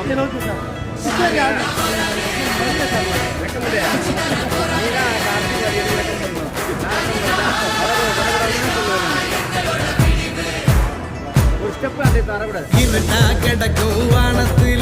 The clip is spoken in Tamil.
சரி ஓகே சார் சரி வைக்க முடியாது ஒரு ஸ்டெப் அப்படி தரக்கூடாது கிடக்கும் வானத்து